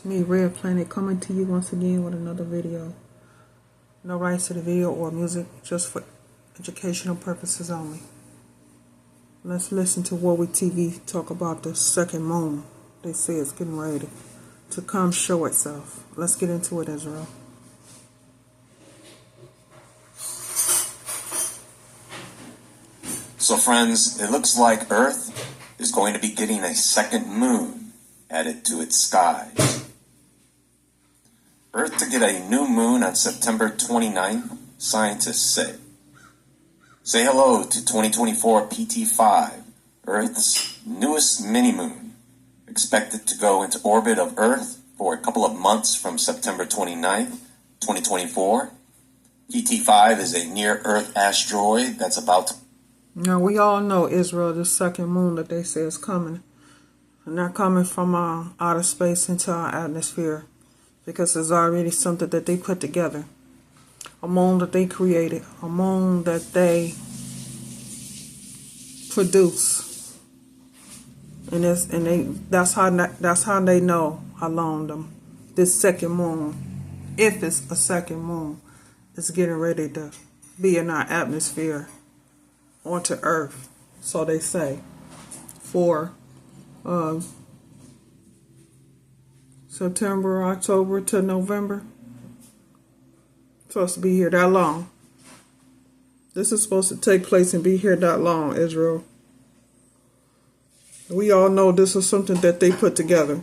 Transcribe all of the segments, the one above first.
It's me, Red Planet, coming to you once again with another video. No rights to the video or music, just for educational purposes only. Let's listen to Warwick TV talk about the second moon. They say it's getting ready to come show itself. Let's get into it, Israel. So friends, it looks like Earth is going to be getting a second moon added to its skies. Earth to get a new moon on September 29th, scientists say. Say hello to 2024 PT5, Earth's newest mini-moon, expected to go into orbit of Earth for a couple of months from September 29th, 2024. PT5 is a near-Earth asteroid that's about to... Now, we all know, Israel, the second moon that they say is coming. And not coming from outer space into our atmosphere. Because it's already something that they put together. A moon that they created. A moon that they produce. And that's how they know how long this second moon, if it's a second moon, is getting ready to be in our atmosphere onto Earth. So they say. For September, October to November. Supposed to be here that long. This is supposed to take place and be here that long, Israel. We all know this is something that they put together.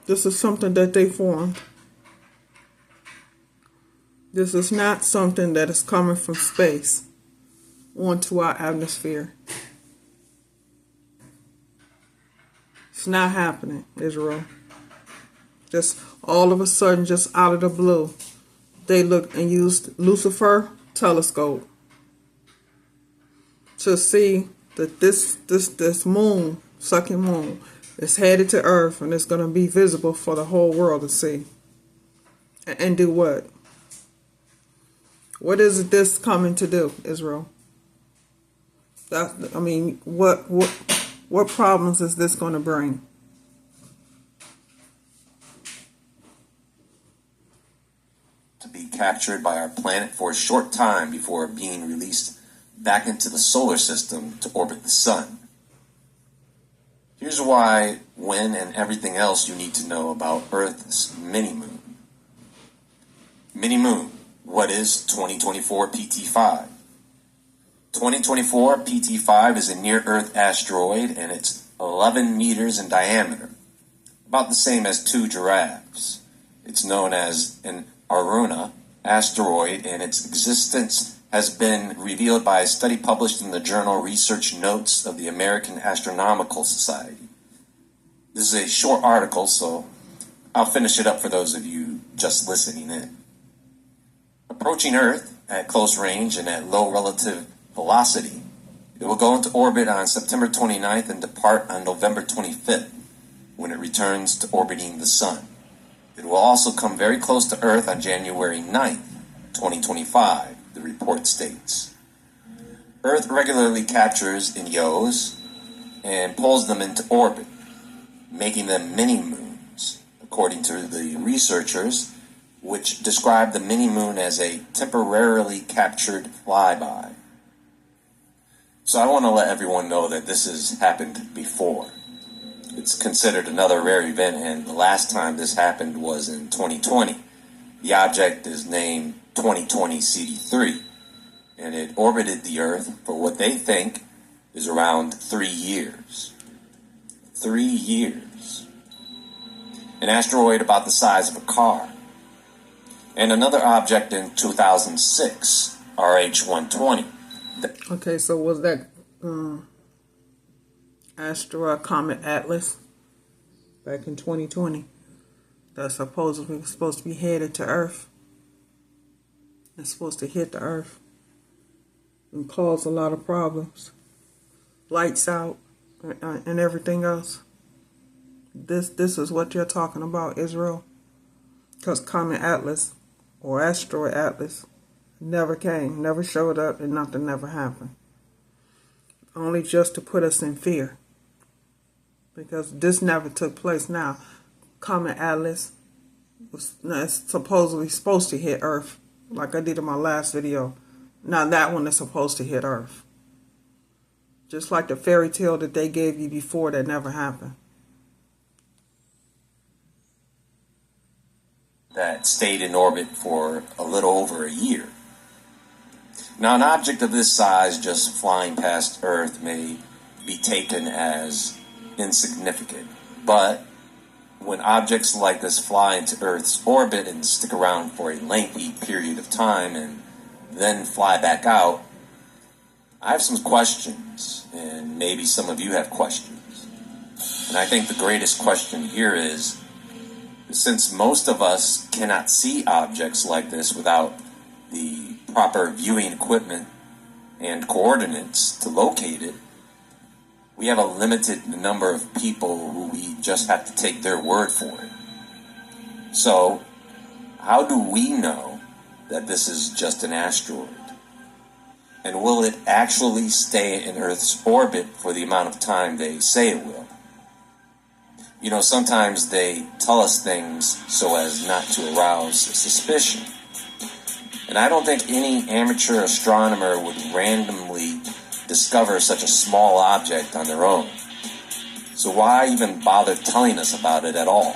This is something that they formed. This is not something that is coming from space onto our atmosphere. It's not happening, Israel. Just all of a sudden, just out of the blue, they looked and used Lucifer telescope to see that this moon, second moon, is headed to Earth and it's going to be visible for the whole world to see. And do what? What is this coming to do, Israel? What problems is this going to bring? To be captured by our planet for a short time before being released back into the solar system to orbit the sun. Here's why, when, and everything else you need to know about Earth's mini-moon. Mini-moon, what is 2024 PT5? 2024 PT5 is a near-Earth asteroid and it's 11 meters in diameter, about the same as 2 giraffes. It's known as an Aruna asteroid, and its existence has been revealed by a study published in the journal Research Notes of the American Astronomical Society. This is a short article, so I'll finish it up for those of you just listening in. Approaching Earth at close range and at low relative velocity, it will go into orbit on September 29th and depart on November 25th, when it returns to orbiting the sun. It will also come very close to Earth on January 9th, 2025, the report states. Earth regularly captures NEOs and pulls them into orbit, making them mini-moons, according to the researchers, which describe the mini-moon as a temporarily captured flyby. So I want to let everyone know that this has happened before. It's considered another rare event, and the last time this happened was in 2020. The object is named 2020 CD3, and it orbited the Earth for what they think is around 3 years. 3 years. An asteroid about the size of a car. And another object in 2006, RH-120. Okay, so was that asteroid comet Atlas back in 2020 that supposedly was supposed to be headed to Earth? It's supposed to hit the Earth and cause a lot of problems. Lights out and everything else. This is what you're talking about, Israel. Because Comet Atlas or Asteroid Atlas never came, never showed up, and nothing never happened. Only just to put us in fear. Because this never took place now. Comet Atlas is supposedly supposed to hit Earth, like I did in my last video. Now that one is supposed to hit Earth. Just like the fairy tale that they gave you before that never happened. That stayed in orbit for a little over a year. Now, an object of this size just flying past Earth may be taken as insignificant, but when objects like this fly into Earth's orbit and stick around for a lengthy period of time and then fly back out, I have some questions, and maybe some of you have questions. And I think the greatest question here is, since most of us cannot see objects like this without the proper viewing equipment and coordinates to locate it, we have a limited number of people who we just have to take their word for it. So, how do we know that this is just an asteroid? And will it actually stay in Earth's orbit for the amount of time they say it will? You know, sometimes they tell us things so as not to arouse suspicion. And I don't think any amateur astronomer would randomly discover such a small object on their own. So why even bother telling us about it at all?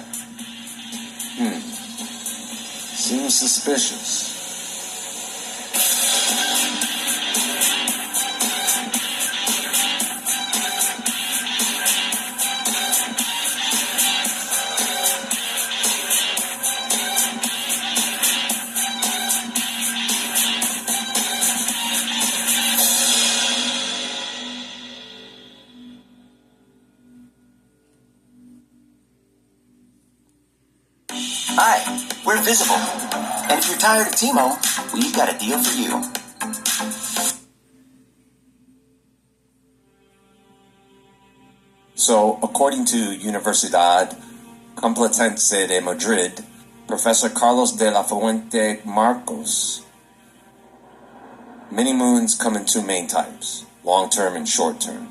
Seems suspicious. Hi, we're Visible. And if you're tired of T-Mobile, we've got a deal for you. So, according to Universidad Complutense de Madrid, Professor Carlos de la Fuente Marcos, mini-moons come in two main types, long-term and short-term.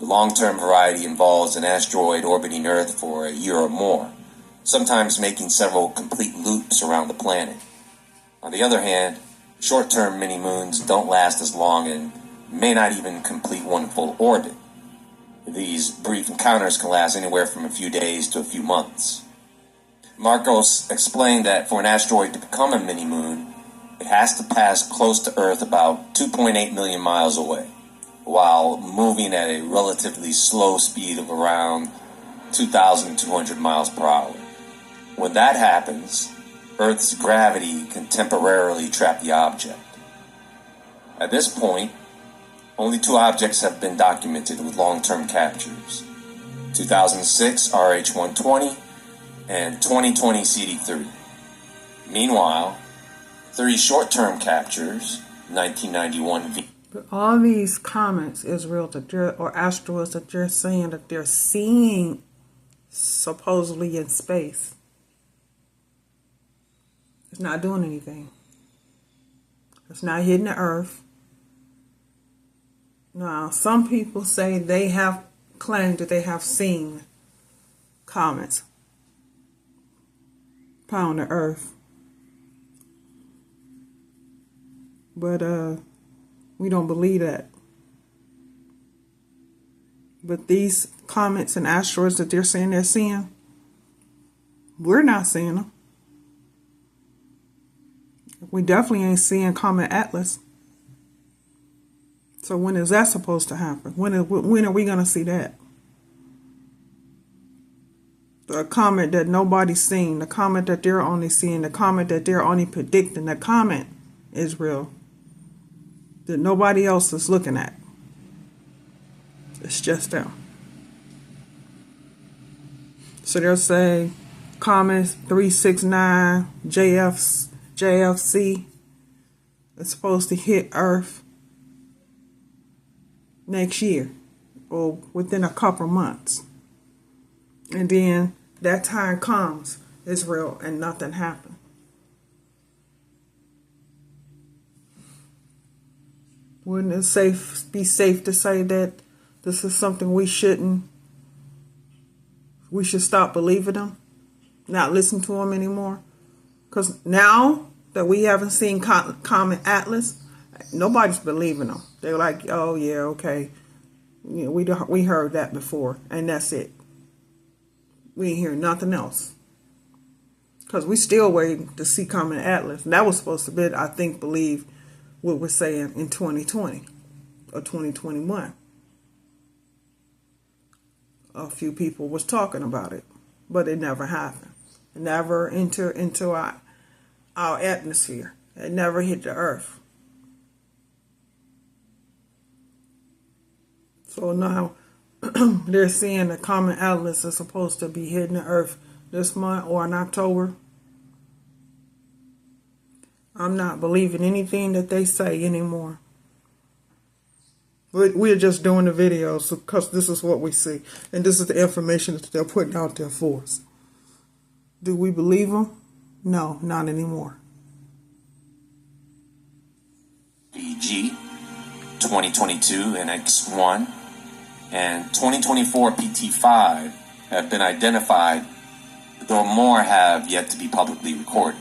The long-term variety involves an asteroid orbiting Earth for a year or more, sometimes making several complete loops around the planet. On the other hand, short-term mini-moons don't last as long and may not even complete one full orbit. These brief encounters can last anywhere from a few days to a few months. Marcos explained that for an asteroid to become a mini-moon, it has to pass close to Earth about 2.8 million miles away, while moving at a relatively slow speed of around 2,200 miles per hour. When that happens, Earth's gravity can temporarily trap the object. At this point, only two objects have been documented with long-term captures: 2006 RH-120 and 2020 CD3. Meanwhile, 3 short-term captures, 1991 V. But all these comments, Israel, or asteroids that they're saying that they're seeing supposedly in space, it's not doing anything. It's not hitting the Earth. Now, some people say they have claimed that they have seen comets pound the Earth. But we don't believe that. But these comets and asteroids that they're saying they're seeing, we're not seeing them. We definitely ain't seeing Comet Atlas. So when is that supposed to happen? When are we going to see that? The comet that nobody's seen, the comet that they're only seeing, the comet that they're only predicting, the comet, Israel, that nobody else is looking at. It's just them. So they'll say Comet 369 JFC is supposed to hit Earth next year or within a couple months. And then that time comes, Israel, and nothing happened. Wouldn't it be safe to say that this is something we should stop believing them? not listen to them anymore? Because now that we haven't seen Comet Atlas, nobody's believing them. They're like, oh yeah, okay, you know, we heard that before, and that's it. We ain't hear nothing else. Because we still waiting to see Comet Atlas. And that was supposed to be, I think, believe what we're saying in 2020 or 2021. A few people was talking about it, but it never happened. It never entered into our atmosphere. It never hit the earth. So now they're saying the Comet Atlas is supposed to be hitting the earth this month or in October. I'm not believing anything that they say anymore. We're just doing the videos because this is what we see. And this is the information that they're putting out there for us. Do we believe them? No, not anymore. EG 2022 NX1 and 2024 PT5 have been identified, though more have yet to be publicly recorded.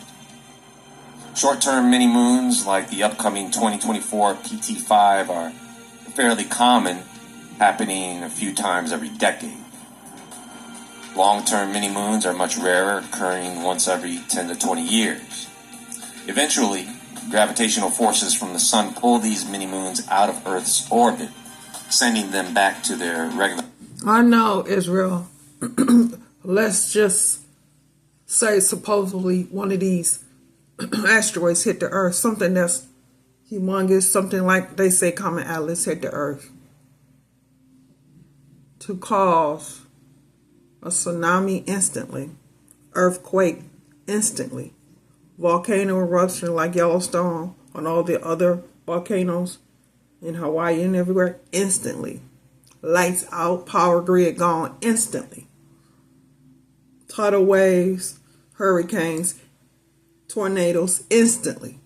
Short-term mini-moons like the upcoming 2024 PT5 are fairly common, happening a few times every decade. Long-term mini-moons are much rarer, occurring once every 10 to 20 years. Eventually, gravitational forces from the sun pull these mini-moons out of Earth's orbit, sending them back to their regular... I know, Israel. Let's just say supposedly one of these asteroids hit the Earth, something that's humongous, something like they say Comet Atlas hit the Earth, to cause a tsunami instantly, earthquake instantly, volcano eruption like Yellowstone and all the other volcanoes in Hawaii and everywhere instantly, lights out, power grid gone instantly, tidal waves, hurricanes, tornadoes instantly.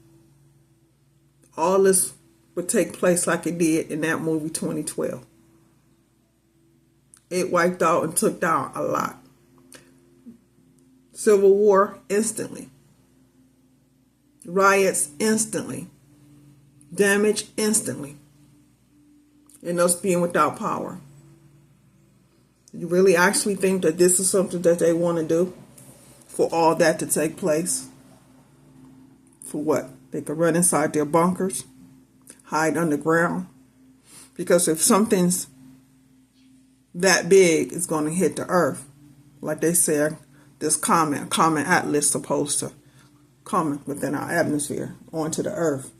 All this would take place like it did in that movie 2012. It wiped out and took down a lot. Civil war instantly. Riots instantly. Damage instantly. And us being without power. You really actually think that this is something that they want to do? For all that to take place? For what? They could run inside their bunkers, hide underground. Because if something's that big, it's going to hit the earth. Like they said, this Comet Atlas supposed to come within our atmosphere onto the earth.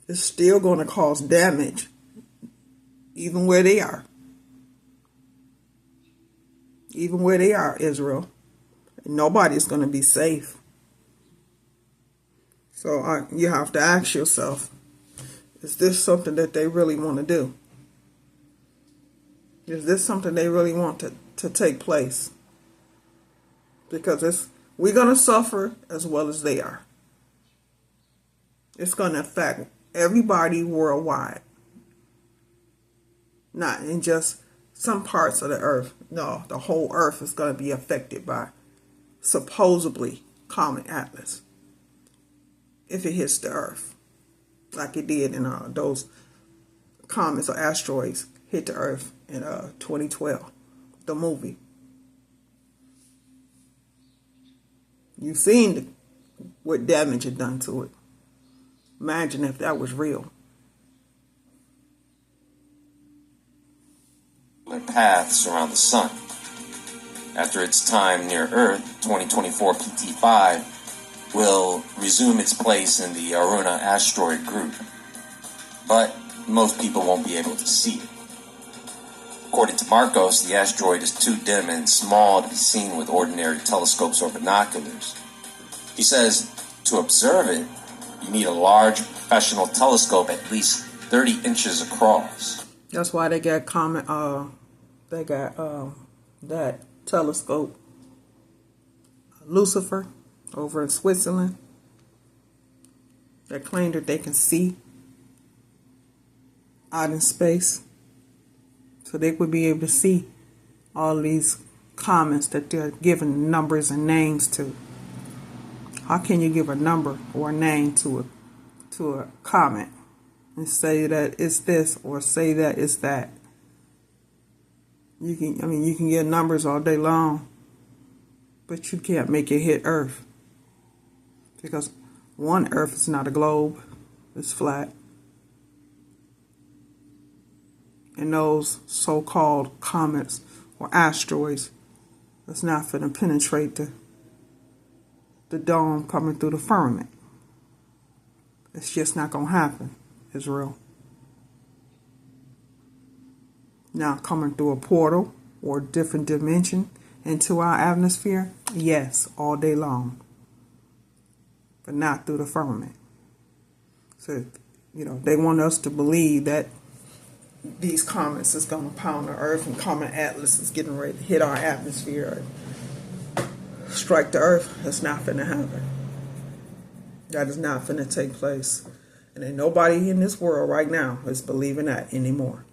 It's still going to cause damage, even where they are. Even where they are, Israel. Nobody's going to be safe. So you have to ask yourself, is this something that they really want to do? Is this something they really want to take place? Because we're going to suffer as well as they are. It's going to affect everybody worldwide. Not in just some parts of the earth. No, the whole earth is going to be affected by supposedly Comet Atlas. If it hits the earth, like it did in those comets or asteroids hit the earth in 2012, the movie. You've seen what damage it done to it. Imagine if that was real. Paths around the sun. After its time near Earth, 2024 PT5 will resume its place in the Aruna asteroid group, but most people won't be able to see it. According to Marcos, the asteroid is too dim and small to be seen with ordinary telescopes or binoculars. He says to observe it, you need a large professional telescope at least 30 inches across. That's why they got that telescope, Lucifer, over in Switzerland, that claim that they can see out in space. So they would be able to see all these comments that they're giving numbers and names to. How can you give a number or a name to a comment and say that it's this or say that it's that? You can get numbers all day long, but you can't make it hit Earth, because one, Earth is not a globe, it's flat. And those so-called comets or asteroids, that's not going to penetrate the dome coming through the firmament. It's just not going to happen, Israel. Now, coming through a portal or a different dimension into our atmosphere, yes, all day long. But not through the firmament. So, they want us to believe that these comets is going to pound the Earth, and Comet Atlas is getting ready to hit our atmosphere and strike the Earth. That's not going to happen. That is not going to take place. And ain't nobody in this world right now is believing that anymore.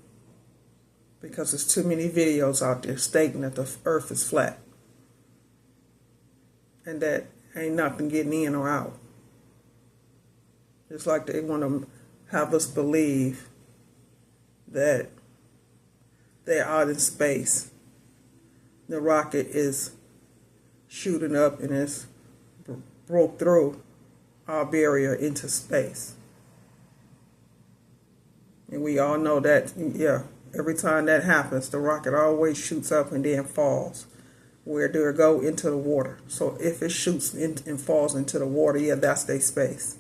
Because there's too many videos out there stating that the Earth is flat. And that ain't nothing getting in or out. It's like they want to have us believe that they're out in space. The rocket is shooting up and it's broke through our barrier into space. And we all know that, every time that happens, the rocket always shoots up and then falls. Where do it go? Into the water. So if it shoots and falls into the water, that's their space.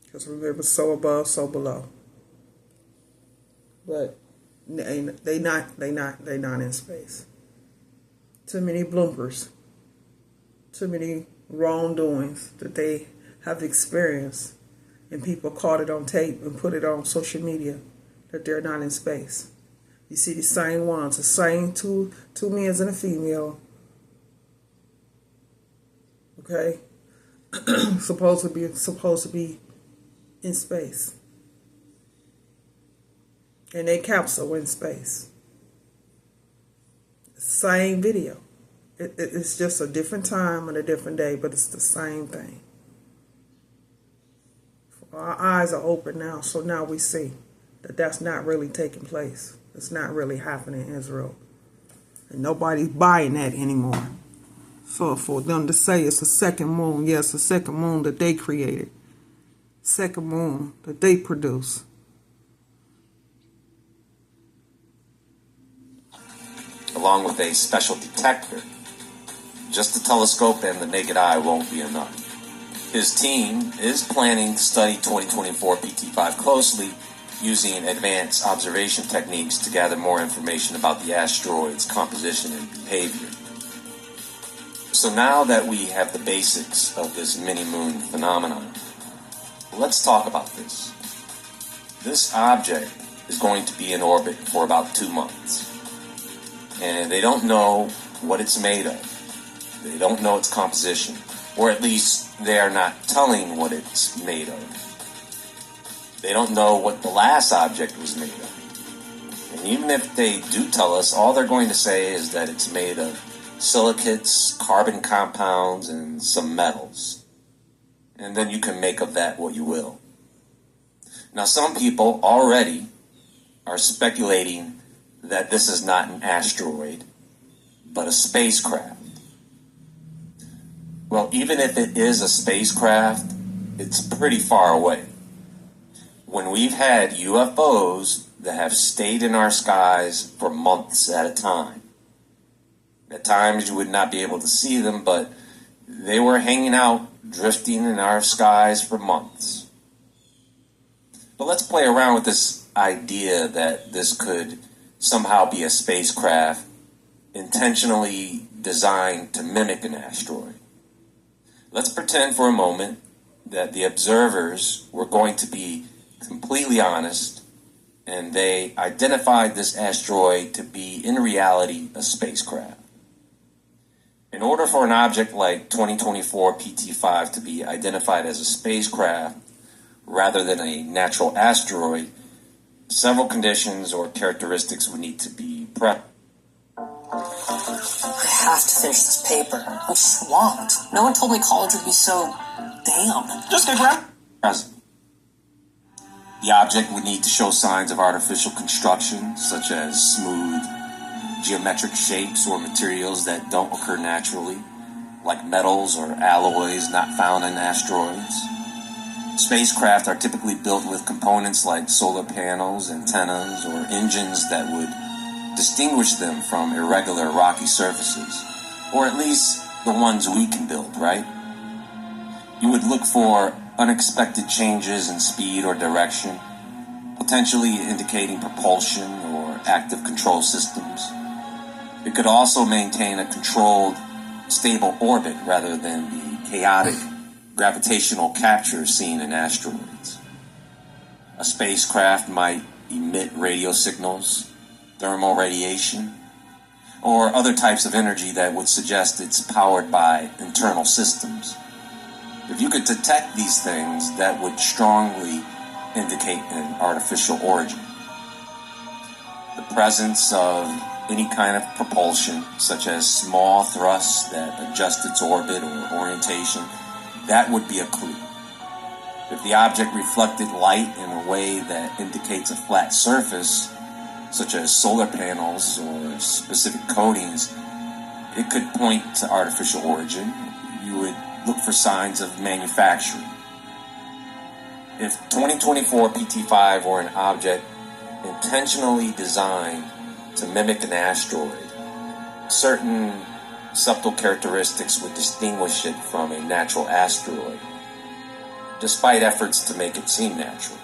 Because remember, so above, so below. But they not in space. Too many bloopers. Too many wrongdoings that they have experienced, and people caught it on tape and put it on social media that they're not in space. You see the same ones, the same two males and a female. Okay, supposed to be in space, and they capsule in space. Same video. It's just a different time and a different day, but it's the same thing. Our eyes are open now, so now we see that that's not really taking place. It's not really happening in Israel. And nobody's buying that anymore. So for them to say it's a second moon, yes, a second moon that they created. Second moon that they produce. Along with a special detector. Just the telescope and the naked eye won't be enough. His team is planning to study 2024 PT5 closely, using advanced observation techniques to gather more information about the asteroid's composition and behavior. So now that we have the basics of this mini-moon phenomenon, let's talk about this. This object is going to be in orbit for about 2 months. And they don't know what it's made of. They don't know its composition. Or at least they are not telling what it's made of. They don't know what the last object was made of. And even if they do tell us, all they're going to say is that it's made of silicates, carbon compounds, and some metals. And then you can make of that what you will. Now, some people already are speculating that this is not an asteroid, but a spacecraft. Well, even if it is a spacecraft, it's pretty far away. When we've had UFOs that have stayed in our skies for months at a time. At times you would not be able to see them, but they were hanging out, drifting in our skies for months. But let's play around with this idea that this could somehow be a spacecraft intentionally designed to mimic an asteroid. Let's pretend for a moment that the observers were going to be completely honest and they identified this asteroid to be, in reality, a spacecraft. In order for an object like 2024 PT5 to be identified as a spacecraft rather than a natural asteroid, several conditions or characteristics would need to be present. have to finish this paper. I'm swamped. No one told me college would be so damn. Just get grab. Present. The object would need to show signs of artificial construction, such as smooth, geometric shapes or materials that don't occur naturally, like metals or alloys not found in asteroids. Spacecraft are typically built with components like solar panels, antennas, or engines that would distinguish them from irregular rocky surfaces, or at least the ones we can build, right? You would look for unexpected changes in speed or direction, potentially indicating propulsion or active control systems. It could also maintain a controlled, stable orbit rather than the chaotic gravitational capture seen in asteroids. A spacecraft might emit radio signals, thermal radiation, or other types of energy that would suggest it's powered by internal systems. If you could detect these things, that would strongly indicate an artificial origin. The presence of any kind of propulsion, such as small thrusts that adjust its orbit or orientation, that would be a clue. If the object reflected light in a way that indicates a flat surface, such as solar panels or specific coatings, it could point to artificial origin. You would look for signs of manufacturing. If 2024 PT5 were an object intentionally designed to mimic an asteroid, certain subtle characteristics would distinguish it from a natural asteroid, despite efforts to make it seem natural.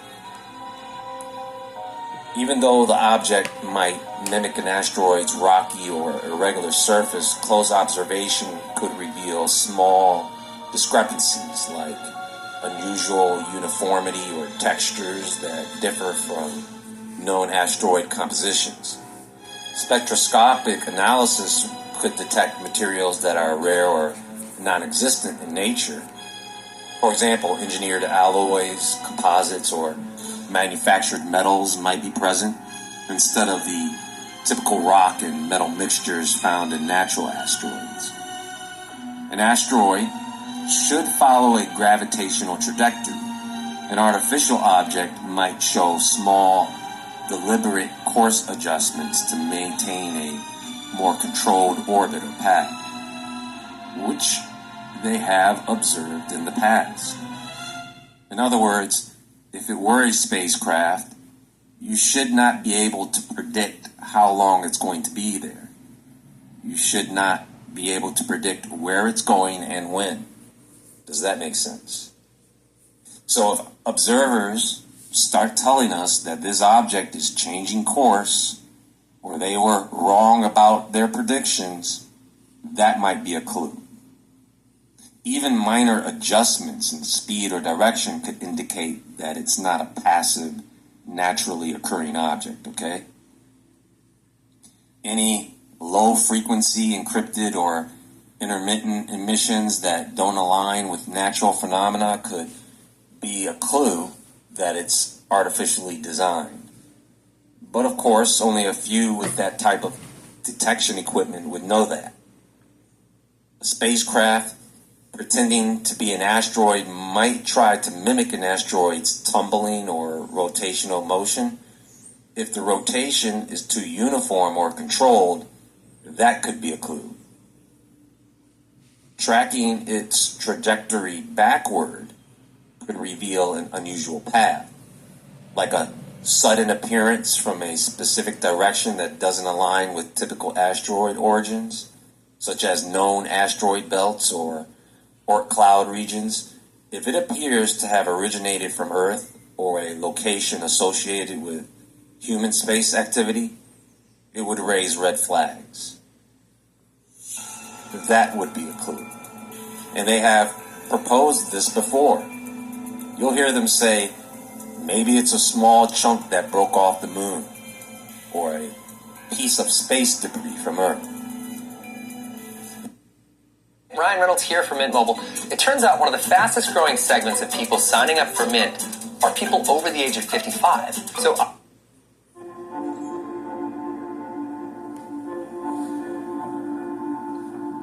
Even though the object might mimic an asteroid's rocky or irregular surface, close observation could reveal small discrepancies like unusual uniformity or textures that differ from known asteroid compositions. Spectroscopic analysis could detect materials that are rare or non-existent in nature. For example, engineered alloys, composites, or manufactured metals might be present instead of the typical rock and metal mixtures found in natural asteroids. An asteroid should follow a gravitational trajectory. An artificial object might show small, deliberate course adjustments to maintain a more controlled orbit or path, which they have observed in the past. In other words, if it were a spacecraft, you should not be able to predict how long it's going to be there. You should not be able to predict where it's going and when. Does that make sense? So if observers start telling us that this object is changing course, or they were wrong about their predictions, that might be a clue. Even minor adjustments in speed or direction could indicate that it's not a passive, naturally occurring object, okay? Any low-frequency encrypted or intermittent emissions that don't align with natural phenomena could be a clue that it's artificially designed. But of course, only a few with that type of detection equipment would know that. A spacecraft pretending to be an asteroid might try to mimic an asteroid's tumbling or rotational motion. If the rotation is too uniform or controlled, that could be a clue. Tracking its trajectory backward could reveal an unusual path, like a sudden appearance from a specific direction that doesn't align with typical asteroid origins, such as known asteroid belts or Oort cloud regions. If it appears to have originated from Earth or a location associated with human space activity, it would raise red flags. That would be a clue. And they have proposed this before. You'll hear them say, maybe it's a small chunk that broke off the moon, or a piece of space debris from Earth. Ryan Reynolds here for Mint Mobile. It turns out one of the fastest growing segments of people signing up for Mint are people over the age of 55. So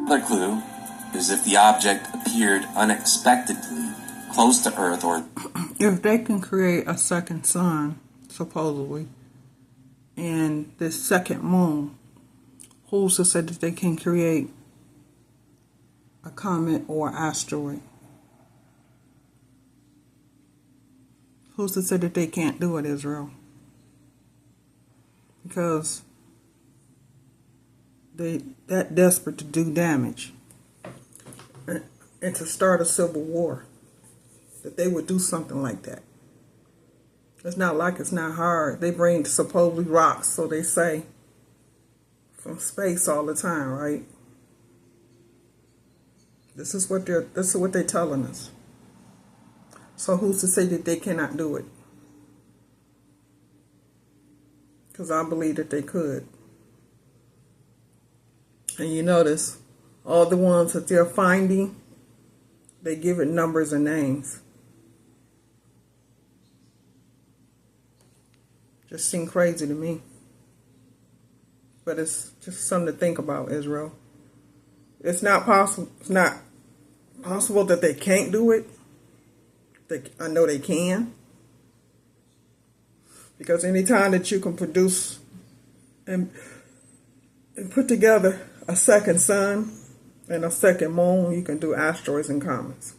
Another clue is if the object appeared unexpectedly close to Earth, or If they can create a second sun, supposedly, and this second moon, who's to say that they can create a comet or asteroid? Who's to say that they can't do it, Israel? Because they that desperate to do damage and to start a civil war, that they would do something like that. It's not like it's not hard. They bring supposedly rocks, so they say, from space all the time, right? This is what they're telling us. So who's to say that they cannot do it? Because I believe that they could. And you notice, all the ones that they're finding, they give it numbers and names. Just seem crazy to me. But it's just something to think about, Israel. It's not possible. It's not possible that they can't do it. I know they can. Because anytime that you can produce and put together a second sun and a second moon, you can do asteroids and comets.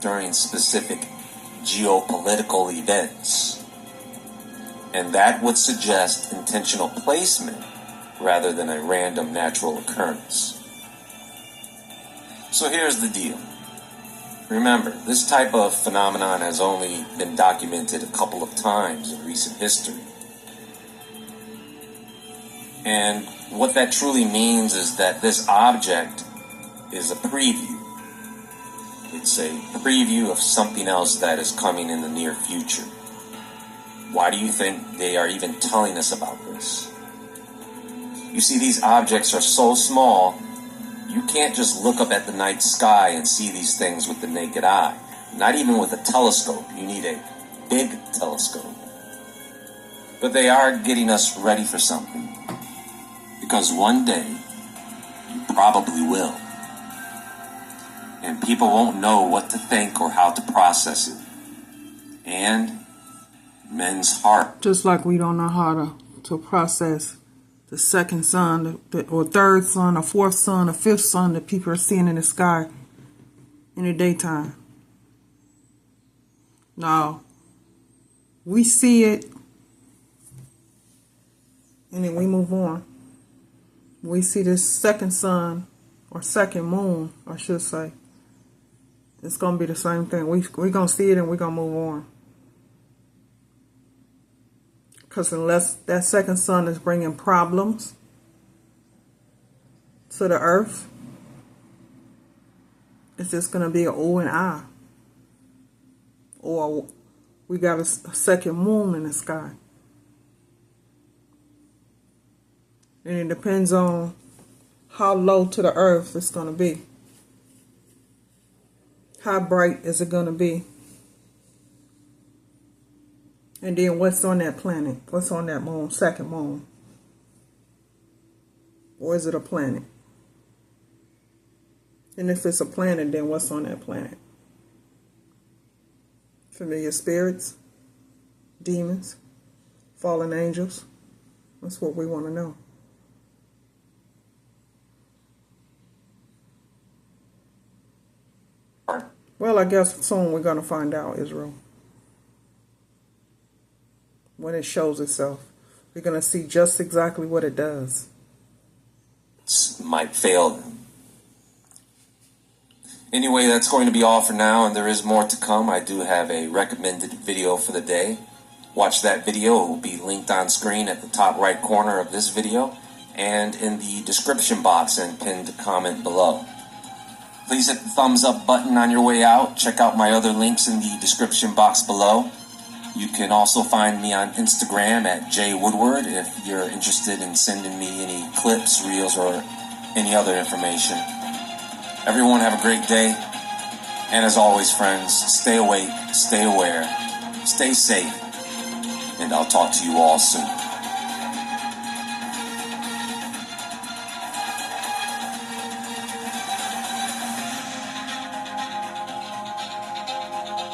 during specific geopolitical events. And that would suggest intentional placement rather than a random natural occurrence. So here's the deal. Remember, this type of phenomenon has only been documented a couple of times in recent history. And what that truly means is that this object is a preview. It's a preview of something else that is coming in the near future. Why do you think they are even telling us about this? You see, these objects are so small, you can't just look up at the night sky and see these things with the naked eye. Not even with a telescope. You need a big telescope. But they are getting us ready for something. Because one day, you probably will. And people won't know what to think or how to process it. And men's heart. Just like we don't know how to process the second sun, or third sun, or fourth sun, or fifth sun that people are seeing in the sky in the daytime. No. We see it, and then we move on. We see this second sun, or second moon, I should say. It's going to be the same thing. We're going to see it and we're going to move on. Because unless that second sun is bringing problems to the earth, it's just going to be an O and I. Or we got a second moon in the sky. And it depends on how low to the earth it's going to be. How bright is it going to be? And then what's on that planet? What's on that moon, second moon? Or is it a planet? And if it's a planet, then what's on that planet? Familiar spirits? Demons? Fallen angels? That's what we want to know. Well, I guess soon we're going to find out, Israel. When it shows itself, we're going to see just exactly what it does. Might fail them. Anyway, that's going to be all for now, and there is more to come. I do have a recommended video for the day. Watch that video. It will be linked on screen at the top right corner of this video and in the description box and pinned comment below. Please hit the thumbs up button on your way out. Check out my other links in the description box below. You can also find me on Instagram at jwoodward if you're interested in sending me any clips, reels, or any other information. Everyone have a great day. And as always, friends, stay awake, stay aware, stay safe, and I'll talk to you all soon.